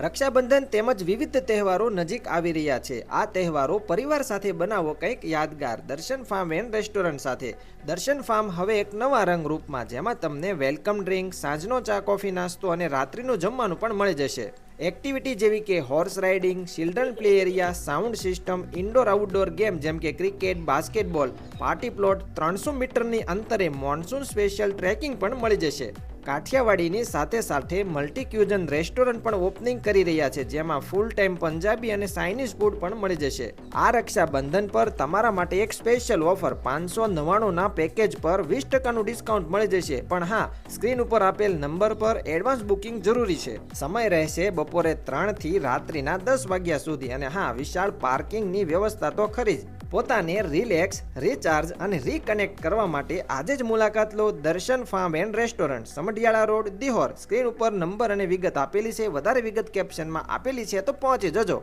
રક્ષાબંધન તેમજ વિવિધ તહેવારો નજીક આવી રહ્યા છે. આ તહેવારો પરિવાર સાથે બનાવો કંઈક યાદગાર દર્શન ફાર્મ એન્ડ રેસ્ટોરન્ટ સાથે. દર્શન ફાર્મ હવે એક નવા રંગરૂપમાં, જેમાં તમને વેલકમ ડ્રિંક, સાંજનો ચા કોફી નાસ્તો અને રાત્રિનું જમવાનું પણ મળી જશે. એક્ટિવિટી જેવી કે horse riding, children play area, sound system, indoor outdoor game જેમ કે ક્રિકેટ, બાસ્કેટબોલ, પાર્ટી પ્લોટ, 300 મીટરની અંતરે મોન્સૂન સ્પેશિયલ ટ્રેકિંગ પણ મળી જશે. કાઠિયાવાડીની સાથે સાથે મલ્ટી ક્યુઝન રેસ્ટોરન્ટ પણ ઓપનિંગ કરી રહ્યા છે, જેમાં ફૂલ ટાઈમ પંજાબી અને ચાઇનીઝ ફૂડ પણ મળી જશે. આ રક્ષાબંધન પર તમારા માટે એક સ્પેશિયલ ઓફર 599ના પેકેજ પર 20%નું ડિસ્કાઉન્ટ મળી જશે. પણ હા, સ્ક્રીન ઉપર આપેલ નંબર પર એડવાન્સ બુકિંગ જરૂરી છે. સમય રહેશે બપોરે 3 થી રાત્રિના 10 વાગ્યા સુધી. અને હા, વિશાળ પાર્કિંગની વ્યવસ્થા તો ખરી જ. પોતાને રિલેક્સ, રિચાર્જ અને રીકનેક્ટ કરવા માટે આજે જ મુલાકાત લો દર્શન farm and restaurant, Samadhiyala road, Dihor. Screen ઉપર નંબર અને વિગત આપેલી છે. વધારે વિગત કેપ્શનમાં આપેલી છે, તો પહોંચી જજો.